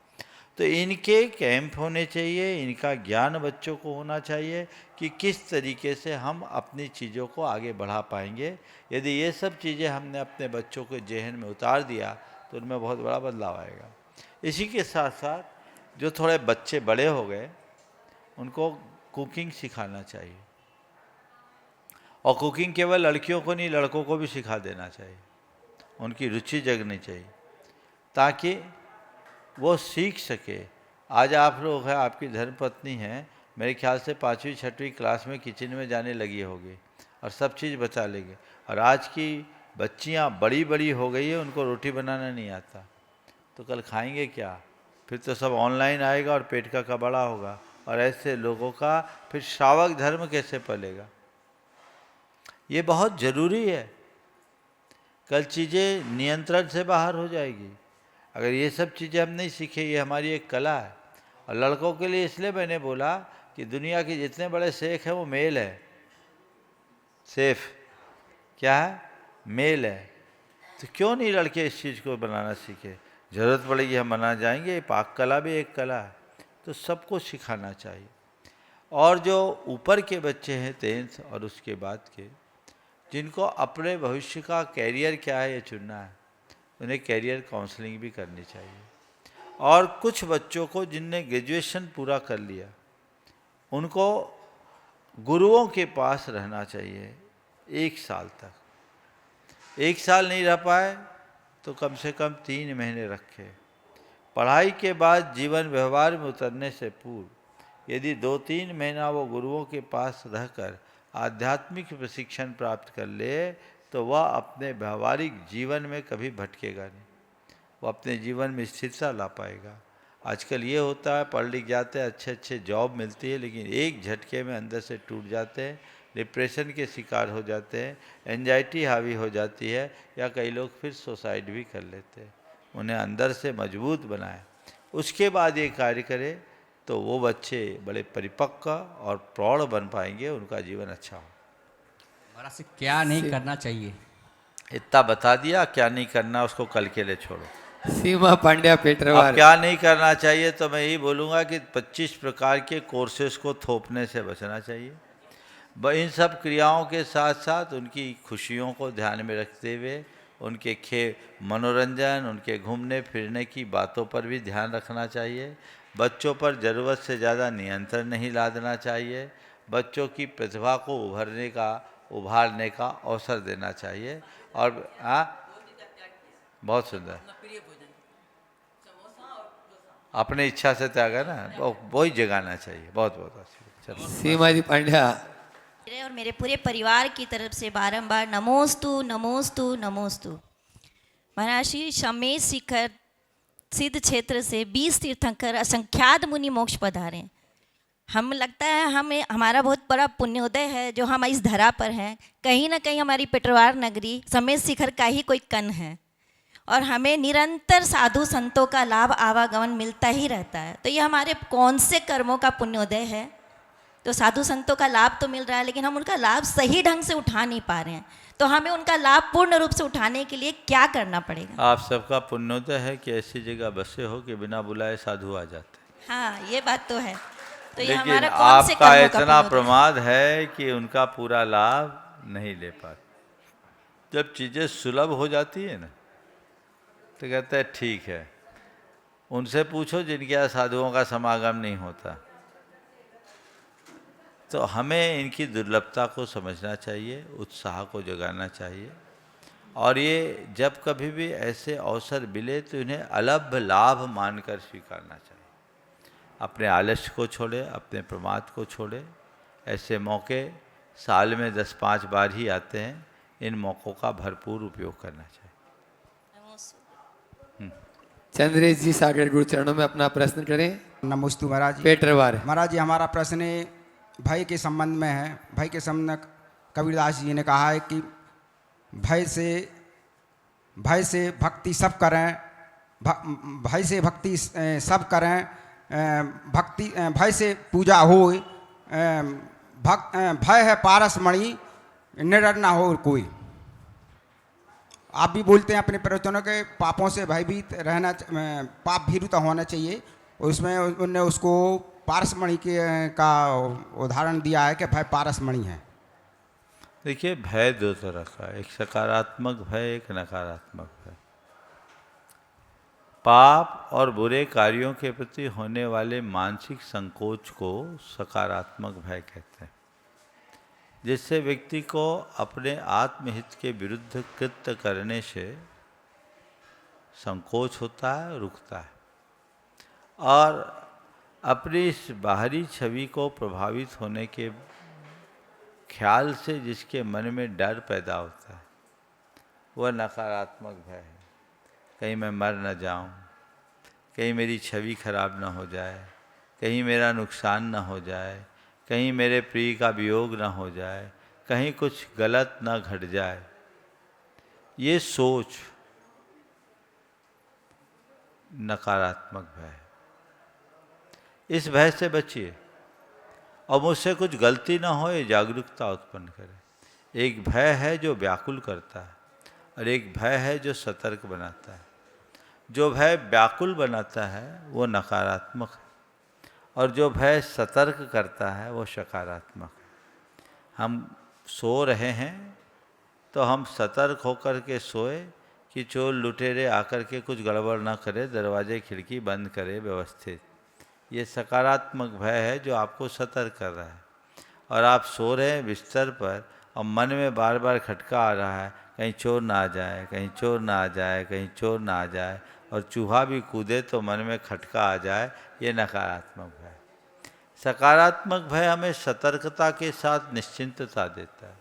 तो इनके कैंप होने चाहिए, इनका ज्ञान बच्चों को होना चाहिए कि किस तरीके से हम अपनी चीज़ों को आगे बढ़ा पाएंगे। यदि ये सब चीज़ें हमने अपने बच्चों के जहन में उतार दिया तो उनमें बहुत बड़ा बदलाव आएगा। इसी के साथ साथ जो थोड़े बच्चे बड़े हो गए उनको कुकिंग सिखाना चाहिए, और कुकिंग केवल लड़कियों को नहीं, लड़कों को भी सिखा देना चाहिए। उनकी रुचि जगनी चाहिए ताकि वो सीख सके। आज आप लोग हैं, आपकी धर्मपत्नी हैं, मेरे ख्याल से 5वीं 6वीं क्लास में किचन में जाने लगी होगी और सब चीज़ बता लेंगे। और आज की बच्चियां बड़ी बड़ी हो गई है, उनको रोटी बनाना नहीं आता, तो कल खाएंगे क्या? फिर तो सब ऑनलाइन आएगा और पेट का कबाड़ा होगा, और ऐसे लोगों का फिर श्रावक धर्म कैसे पलेगा? ये बहुत ज़रूरी है। कल चीज़ें नियंत्रण से बाहर हो जाएगी अगर ये सब चीज़ें हम नहीं सीखे। ये हमारी एक कला है। और लड़कों के लिए इसलिए मैंने बोला कि दुनिया के जितने बड़े शेख हैं वो मेल है। सेफ क्या है? मेल है। तो क्यों नहीं लड़के इस चीज़ को बनाना सीखे? ज़रूरत पड़ेगी हम बना जाएंगे। पाक कला भी एक कला है, तो सबको सिखाना चाहिए। और जो ऊपर के बच्चे हैं 10th और उसके बाद के, जिनको अपने भविष्य का कैरियर क्या है ये चुनना है, उन्हें कैरियर काउंसलिंग भी करनी चाहिए। और कुछ बच्चों को जिनने ग्रेजुएशन पूरा कर लिया, उनको गुरुओं के पास रहना चाहिए 1 साल तक। 1 साल नहीं रह पाए तो कम से कम 3 महीने रखे। पढ़ाई के बाद जीवन व्यवहार में उतरने से पूर्व यदि 2-3 महीना वो गुरुओं के पास रहकर आध्यात्मिक प्रशिक्षण प्राप्त कर ले तो वह अपने व्यवहारिक जीवन में कभी भटकेगा नहीं, वो अपने जीवन में स्थिरता ला पाएगा। आजकल ये होता है, पढ़ लिख जाते हैं, अच्छे जॉब मिलती है, लेकिन एक झटके में अंदर से टूट जाते हैं, डिप्रेशन के शिकार हो जाते हैं, एंजाइटी हावी हो जाती है, या कई लोग फिर सुसाइड भी कर लेते हैं। उन्हें अंदर से मजबूत बनाए, उसके बाद ये कार्य करे तो वो बच्चे बड़े परिपक्व और प्रौढ़ बन पाएंगे, उनका जीवन अच्छा हो। महाराज से क्या नहीं करना चाहिए? इतना बता दिया, क्या नहीं करना उसको कल के लिए छोड़ो। सीमा पांड्या पेटरवार। अब क्या नहीं करना चाहिए तो मैं यही बोलूँगा कि 25 प्रकार के कोर्सेज को थोपने से बचना चाहिए। इन सब क्रियाओं के साथ साथ उनकी खुशियों को ध्यान में रखते हुए उनके मनोरंजन, उनके घूमने फिरने की बातों पर भी ध्यान रखना चाहिए। बच्चों पर ज़रूरत से ज़्यादा नियंत्रण नहीं लादना चाहिए। बच्चों की प्रतिभा को उभारने का अवसर देना चाहिए। और बहुत सुंदर, अपने इच्छा से त्याग है ना, वो ही जगाना चाहिए। बहुत बहुत अच्छी। सीमा जी पांड्या। मेरे और मेरे पूरे परिवार की तरफ से बारंबार नमोस्तु नमोस्तु नमोस्तु। महाराज श्री शमेश शिखर सिद्ध क्षेत्र से 20 तीर्थंकर असंख्यात मुनि मोक्ष पधारे। हम लगता है हमारा बहुत बड़ा पुण्योदय है जो हम इस धरा पर हैं। कहीं ना कहीं हमारी पेटरवार नगरी शमेश शिखर का ही कोई कण है और हमें निरंतर साधु संतों का लाभ आवागमन मिलता ही रहता है। तो ये हमारे कौन से कर्मों का पुण्योदय है? तो साधु संतों का लाभ तो मिल रहा है लेकिन हम उनका लाभ सही ढंग से उठा नहीं पा रहे हैं। तो हमें उनका लाभ पूर्ण रूप से उठाने के लिए क्या करना पड़ेगा? आप सबका पुण्योदय है कि ऐसी जगह बसे हो कि बिना बुलाए साधु आ जाते हैं। हाँ, ये बात तो है। तो ये लेकिन हमारा कौन से आपका कर्मों का इतना पुण्योदय? प्रमाद है कि उनका पूरा लाभ नहीं ले पाते। जब चीज़ें सुलभ हो जाती है ना तो कहते हैं ठीक है, उनसे पूछो जिनके यहाँ साधुओं का समागम नहीं होता। तो हमें इनकी दुर्लभता को समझना चाहिए, उत्साह को जगाना चाहिए। और ये जब कभी भी ऐसे अवसर मिले तो इन्हें अलभ लाभ मानकर स्वीकारना चाहिए। अपने आलस्य को छोड़े, अपने प्रमाद को छोड़े। ऐसे मौके साल में 10-5 बार ही आते हैं। इन मौक़ों का भरपूर उपयोग करना चाहिए। चंद्रेश जी सागर गुरु चरणों में अपना प्रश्न करें। नमोस्तु महाराज जी। पेटरवार। महाराज जी, हमारा प्रश्न भय के संबंध में है। भय के संबंध में कबीरदास जी ने कहा है कि भय से भक्ति सब करें, भय से भक्ति सब करें, भक्ति भय से पूजा हो, भय है पारस मणि, निडर ना हो कोई। आप भी बोलते हैं अपने प्रवचनों के पापों से भयभीत रहना, पाप भीरुता होना चाहिए। उसमें उनने उसको पारसमणि का उदाहरण दिया है कि भय पारसमणि है। देखिए, भय दो तरह का, एक सकारात्मक भय, एक नकारात्मक भय। पाप और बुरे कार्यों के प्रति होने वाले मानसिक संकोच को सकारात्मक भय कहते हैं, जिससे व्यक्ति को अपने आत्महित के विरुद्ध कृत्य करने से संकोच होता है, रुकता है। और अपनी इस बाहरी छवि को प्रभावित होने के ख्याल से जिसके मन में डर पैदा होता है, वह नकारात्मक भय है। कहीं मैं मर न जाऊं, कहीं मेरी छवि खराब न हो जाए, कहीं मेरा नुकसान न हो जाए, कहीं मेरे प्रिय का वियोग न हो जाए, कहीं कुछ गलत न घट जाए। ये सोच नकारात्मक भय है। इस भय से बचिए और मुझसे कुछ गलती ना हो, ये जागरूकता उत्पन्न करे। एक भय है जो व्याकुल करता है और एक भय है जो सतर्क बनाता है। जो भय व्याकुल बनाता है वो नकारात्मक है और जो भय सतर्क करता है वो सकारात्मक है। हम सो रहे हैं तो हम सतर्क होकर के सोए कि चोर लुटेरे आकर के कुछ गड़बड़ ना करे, दरवाजे खिड़की बंद करे व्यवस्थित। ये सकारात्मक भय है जो आपको सतर्क कर रहा है। और आप सो रहे हैं बिस्तर पर और मन में बार बार खटका आ रहा है, कहीं चोर ना आ जाए, कहीं चोर ना आ जाए, कहीं चोर ना आ जाए, और चूहा भी कूदे तो मन में खटका आ जाए। ये नकारात्मक भय। सकारात्मक भय हमें सतर्कता के साथ निश्चिंतता देता है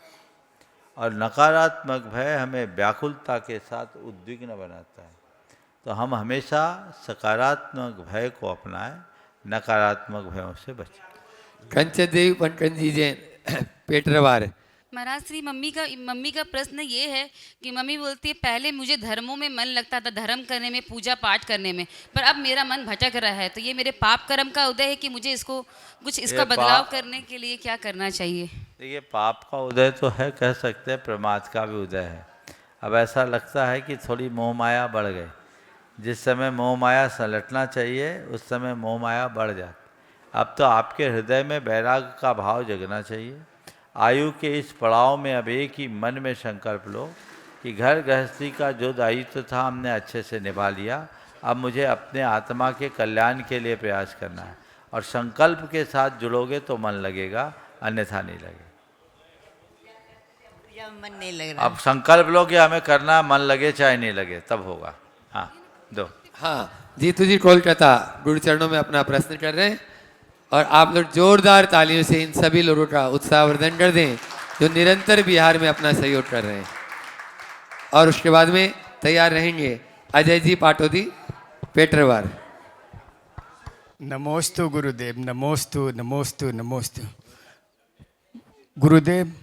और नकारात्मक भय हमें व्याकुलता के साथ उद्विग्न बनाता है। तो हम हमेशा सकारात्मक भय को अपनाएं, नकारात्मक भयों से बचें। कंचन देवी पनकंजी जैन पेटरवार। महाराज श्री मम्मी का प्रश्न ये है कि मम्मी बोलती है पहले मुझे धर्मों में मन लगता था, धर्म करने में, पूजा पाठ करने में, पर अब मेरा मन भटक रहा है। तो ये मेरे पाप कर्म का उदय है कि मुझे इसका बदलाव करने के लिए क्या करना चाहिए? देखिए, पाप का उदय तो है, कह सकते हैं, प्रमाद का भी उदय है। अब ऐसा लगता है कि थोड़ी मोह माया बढ़ गई। जिस समय मोह माया सलटना चाहिए उस समय मोह माया बढ़ जाती। अब तो आपके हृदय में वैराग्य का भाव जगना चाहिए। आयु के इस पड़ाव में अब एक ही मन में संकल्प लो कि घर गृहस्थी का जो दायित्व था हमने अच्छे से निभा लिया, अब मुझे अपने आत्मा के कल्याण के लिए प्रयास करना है। और संकल्प के साथ जुड़ोगे तो मन लगेगा, अन्यथा नहीं लगे। या मन नहीं लग रहा। अब संकल्प लो कि हमें करना, मन लगे चाहे नहीं लगे, तब होगा। हाँ दो। हाँ, जीतू जी कोलकाता गुरु चरणों में अपना प्रश्न कर रहे हैं और आप लोग जोरदार तालियों से इन सभी लोगों का उत्साहवर्धन कर दें जो निरंतर बिहार में अपना सहयोग कर रहे हैं। और उसके बाद में तैयार रहेंगे अजय जी पाटोदी पेटरवार। नमोस्तु गुरुदेव, नमोस्तु नमोस्तु नमोस्तु। गुरुदेव,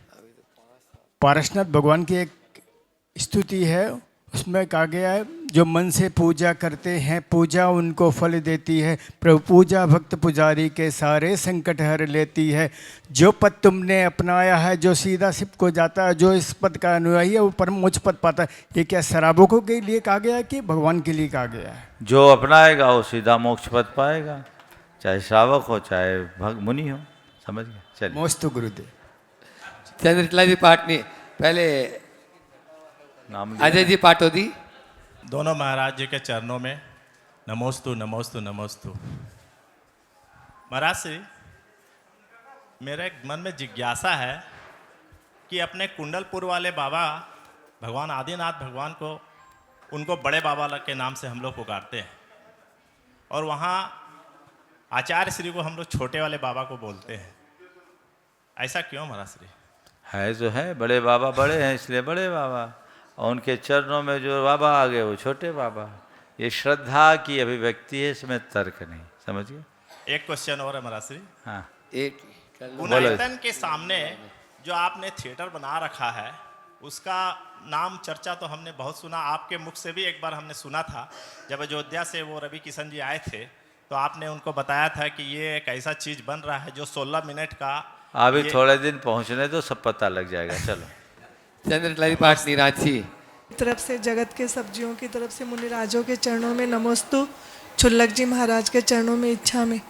पारसनाथ भगवान की एक स्तुति है, उसमें कहा गया है जो मन से पूजा करते हैं पूजा उनको फल देती है। प्रभु पूजा भक्त पुजारी के सारे संकट हर लेती है। जो पद तुमने अपनाया है जो सीधा सिप को जाता है, जो इस पद का अनुयायी है वो परम उच्च पद पाता है। ये क्या शराबों के लिए कहा गया है कि भगवान के लिए कहा गया है? जो अपनाएगा वो सीधा मोक्ष पद पाएगा, चाहे श्रावक हो चाहे मुनि हो। समझ गए? चलिए। मोस्तु गुरुदेव। चंद्रकला जी पाटनी पहले नाम अजय जी पाटोदी। दोनों महाराज जी के चरणों में नमोस्तु नमोस्तु नमोस्तु। महाराज श्री, मेरे मन में जिज्ञासा है कि अपने कुंडलपुर वाले बाबा भगवान आदिनाथ भगवान को, उनको बड़े बाबा के नाम से हम लोग पुकारते हैं और वहाँ आचार्य श्री को हम लोग छोटे वाले बाबा को बोलते हैं। ऐसा क्यों महाराज श्री? है जो है, बड़े बाबा बड़े हैं इसलिए बड़े बाबा, और उनके चरणों में जो बाबा आ गए वो छोटे बाबा। ये श्रद्धा की अभिव्यक्ति है, इसमें तर्क नहीं। समझ गए? एक क्वेश्चन और है महाराज श्री। हाँ एक गुणायतन के सामने जो आपने थिएटर बना रखा है उसका नाम चर्चा तो हमने बहुत सुना, आपके मुख से भी एक बार हमने सुना था जब अयोध्या से वो रवि किशन जी आए थे तो आपने उनको बताया था कि ये एक ऐसा चीज़ बन रहा है जो 16 मिनट का। अभी थोड़े दिन पहुँचने तो सब पता लग जाएगा। चलो। चंद्रकला जी पाटनी रांची। तरफ से जगत के सब्जियों की तरफ से मुनिराजों के चरणों में नमोस्तु, छुल्लक जी महाराज के चरणों में इच्छा में।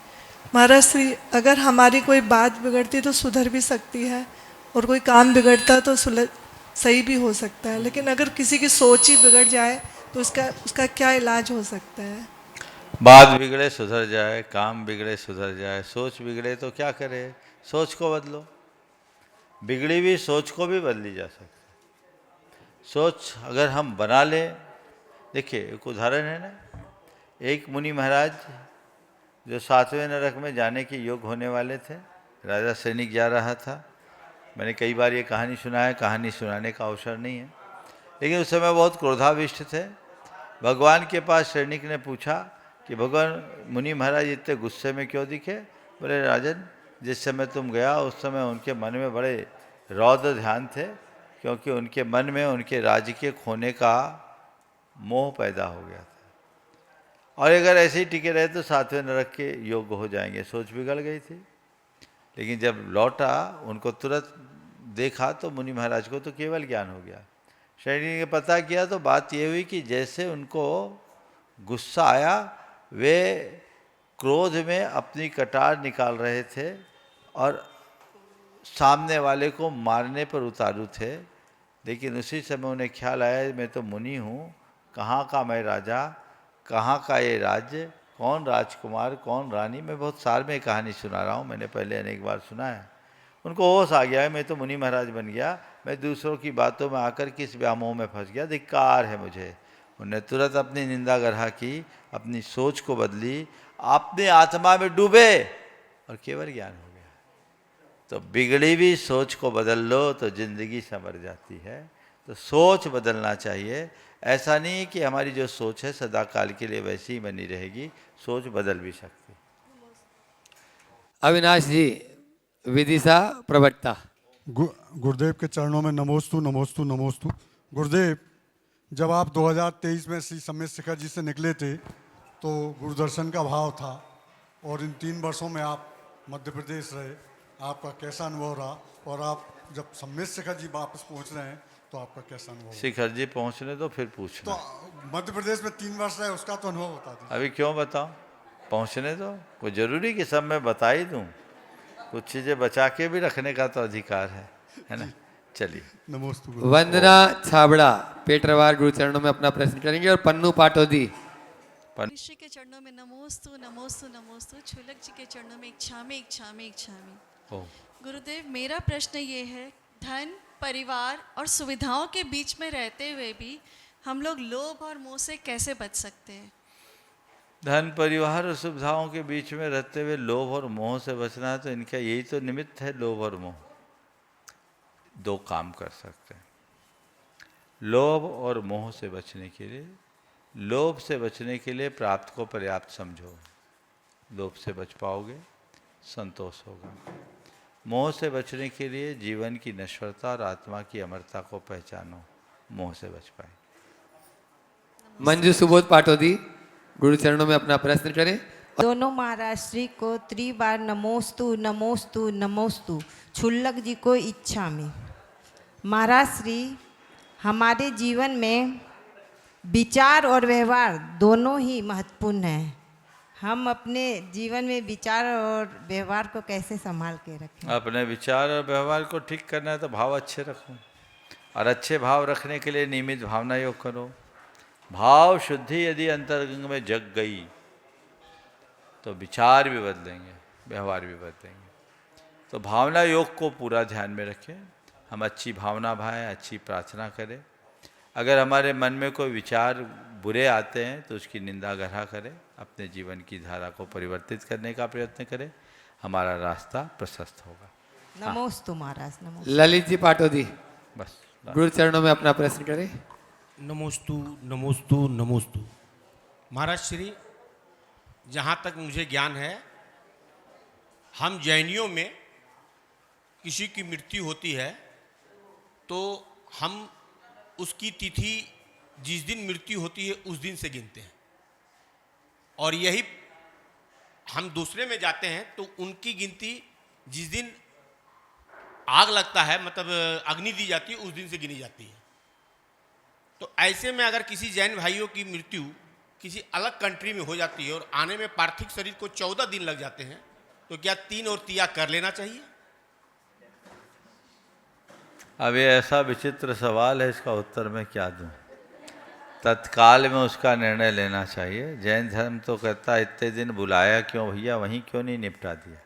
महाराज श्री, अगर हमारी कोई बात बिगड़ती तो सुधर भी सकती है और कोई काम बिगड़ता तो सही भी हो सकता है, लेकिन अगर किसी की सोच ही बिगड़ जाए तो उसका क्या इलाज हो सकता है? बात बिगड़े सुधर जाए, काम बिगड़े सुधर जाए, सोच बिगड़े तो क्या करे? सोच को बदलो। बिगड़ी हुई सोच को भी बदली जा सकती है। सोच अगर हम बना लें, देखिए एक उदाहरण है ना, एक मुनि महाराज जो 7वें नरक में जाने के योग्य होने वाले थे, राजा सैनिक जा रहा था। मैंने कई बार ये कहानी सुना है, कहानी सुनाने का अवसर नहीं है, लेकिन उस समय बहुत क्रोधाविष्ट थे। भगवान के पास सैनिक ने पूछा कि भगवान मुनि महाराज इतने गुस्से में क्यों दिखे? बोले राजन, जिस समय तुम गया उस समय उनके मन में बड़े रौद्र ध्यान थे, क्योंकि उनके मन में उनके राज्य के खोने का मोह पैदा हो गया था, और अगर ऐसे ही टिके रहे तो 7वें नरक के योग्य हो जाएंगे। सोच बिगड़ गई थी। लेकिन जब लौटा उनको तुरंत देखा तो मुनि महाराज को तो केवल ज्ञान हो गया। सैनिक ने पता किया तो बात ये हुई कि जैसे उनको गुस्सा आया, वे क्रोध में अपनी कटार निकाल रहे थे और सामने वाले को मारने पर उतारू थे। लेकिन उसी समय उन्हें ख्याल आया, मैं तो मुनि हूँ, कहाँ का मैं राजा, कहाँ का ये राज्य, कौन राजकुमार कौन रानी। मैं बहुत साल में कहानी सुना रहा हूँ, मैंने पहले अनेक बार सुना है। उनको होश आ गया है, मैं तो मुनि महाराज बन गया, मैं दूसरों की बातों में आकर किस व्यामोह में फंस गया, धिक्कार है मुझे। उन्हें तुरंत अपनी निंदा ग्रहा की, अपनी सोच को बदली, अपने आत्मा में डूबे और केवल ज्ञान हो गया। तो बिगड़ी हुई सोच को बदल लो तो जिंदगी संवर जाती है। तो सोच बदलना चाहिए। ऐसा नहीं कि हमारी जो सोच है सदा काल के लिए वैसी ही बनी रहेगी, सोच बदल भी सकती है। अविनाश जी विदिशा प्रवक्ता। गुरुदेव के चरणों में नमोस्तु नमोस्तु नमोस्तु। गुरुदेव, जब आप 2023 में श्री सम्मेद शिखर जी से निकले थे तो गुरुदर्शन का भाव था, और इन 3 वर्षों में आप मध्य प्रदेश रहे, आपका कैसा अनुभव रहा? और आप जब सम्मेद शिखर जी वापस पहुंच रहे हैं तो आपका कैसा अनुभव? शिखर जी पहुंचने दो फिर पूछना। तो मध्य प्रदेश में 3 वर्ष रहे, उसका तो अनुभव बता दीजिए। अभी क्यों बताऊं? पहुंचने दो। कोई जरूरी कि सब मैं बता ही दूं? कुछ चीज़ें बचा के भी रखने का तो अधिकार है ना। चलिए। नमस्ते। वंदना छाबड़ा पेटरवार गुरु चरणों में अपना प्रश्न करेंगे, और पन्नू पाटोदी। ऋषि के चरणों में नमोस्तु नमोस्तु नमोस्तु, छुलक जी के चरणों में इच्छा में इच्छा में इच्छा में। गुरुदेव, मेरा प्रश्न ये है, धन, परिवार और सुविधाओं के बीच में रहते हुए भी हम लोग लोभ और मोह से कैसे बच सकते हैं? धन, परिवार और सुविधाओं के बीच में रहते हुए लोभ और मोह से बचना है, तो इनका यही तो निमित्त है, लोभ और मोह। दो काम कर सकते हैं। लोभ और मोह से बचने के लिए, लोभ से बचने के लिए प्राप्त को पर्याप्त समझो, लोभ से बच पाओगे, संतोष होगा। मोह से बचने के लिए जीवन की नश्वरता और आत्मा की अमरता को पहचानो, मोह से बच पाए। मंजू सुबोध पाटोदी गुरु चरणों में अपना प्रश्न करें। दोनों महाराज श्री को त्रिबार नमोस्तु नमोस्तु नमोस्तु क्षुल्लक जी को इच्छा में। महाराज श्री, हमारे जीवन में विचार और व्यवहार दोनों ही महत्वपूर्ण हैं। हम अपने जीवन में विचार और व्यवहार को कैसे संभाल के रखें? अपने विचार और व्यवहार को ठीक करना है तो भाव अच्छे रखो, और अच्छे भाव रखने के लिए नियमित भावना योग करो। भाव शुद्धि यदि अंतरंग में जग गई तो विचार भी बदलेंगे, व्यवहार भी बदलेंगे। तो भावना योग को पूरा ध्यान में रखें। हम अच्छी भावना भाएं, अच्छी प्रार्थना करें। अगर हमारे मन में कोई विचार बुरे आते हैं तो उसकी निंदा ग्रह करें, अपने जीवन की धारा को परिवर्तित करने का प्रयत्न करें, हमारा रास्ता प्रशस्त होगा। नमोस्तु महाराज, नमोस्तु। ललित जी पाटोदी बस गुरु चरणों में अपना प्रश्न करें। नमोस्तु नमोस्तु नमोस्तु। महाराज श्री, जहाँ तक मुझे ज्ञान है, हम जैनियों में किसी की मृत्यु होती है तो हम उसकी तिथि जिस दिन मृत्यु होती है उस दिन से गिनते हैं, और यही हम दूसरे में जाते हैं तो उनकी गिनती जिस दिन आग लगता है, मतलब अग्नि दी जाती है, उस दिन से गिनी जाती है। तो ऐसे में अगर किसी जैन भाइयों की मृत्यु किसी अलग कंट्री में हो जाती है और आने में पार्थिव शरीर को 14 दिन लग जाते हैं, तो क्या 3 और तिया कर लेना चाहिए? अब ये ऐसा विचित्र सवाल है, इसका उत्तर मैं क्या दूं? तत्काल में उसका निर्णय लेना चाहिए। जैन धर्म तो कहता है इतने दिन बुलाया क्यों भैया, वहीं क्यों नहीं निपटा दिया?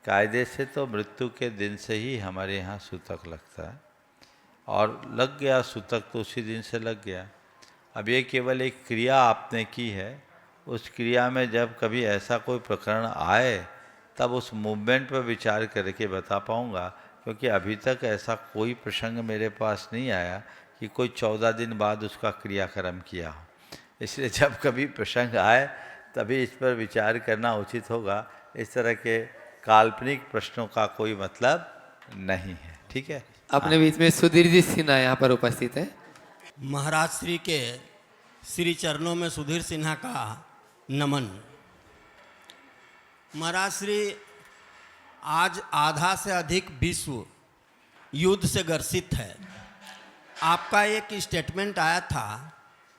कायदे से तो मृत्यु के दिन से ही हमारे यहाँ सूतक लगता है, और लग गया सूतक तो उसी दिन से लग गया। अब ये केवल एक क्रिया आपने की है, उस क्रिया में जब कभी ऐसा कोई प्रकरण आए तब उस मूवमेंट पर विचार करके बता पाऊँगा, क्योंकि अभी तक ऐसा कोई प्रसंग मेरे पास नहीं आया कि कोई 14 दिन बाद उसका क्रियाक्रम किया हो। इसलिए जब कभी प्रसंग आए तभी इस पर विचार करना उचित होगा। इस तरह के काल्पनिक प्रश्नों का कोई मतलब नहीं है। ठीक है। अपने बीच में सुधीर जी सिन्हा यहाँ पर उपस्थित है। महाराज श्री के श्री चरणों में सुधीर सिन्हा का नमन। महाराज श्री, आज आधा से अधिक विश्व युद्ध से ग्रसित है। आपका एक स्टेटमेंट आया था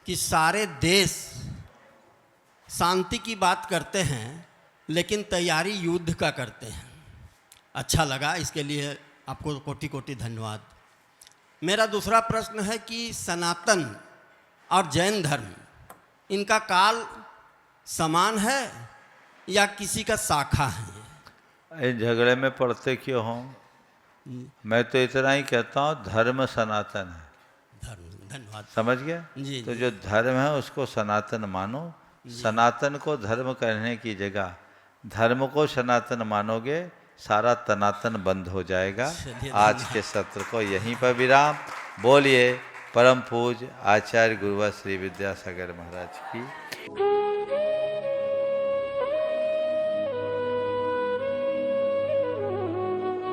कि सारे देश शांति की बात करते हैं लेकिन तैयारी युद्ध का करते हैं। अच्छा लगा, इसके लिए आपको कोटि कोटि धन्यवाद। मेरा दूसरा प्रश्न है कि सनातन और जैन धर्म, इनका काल समान है या किसी का शाखा है? इस झगड़े में पड़ते क्यों हों? मैं तो इतना ही कहता हूँ, धर्म सनातन है। धन्यवाद। समझ गया? जी, तो जो धर्म है उसको सनातन मानो। सनातन को धर्म कहने की जगह धर्म को सनातन मानोगे, सारा तनातन बंद हो जाएगा। आज के सत्र को यहीं पर विराम। बोलिए परम पूज्य आचार्य गुरुवर श्री विद्यासागर महाराज की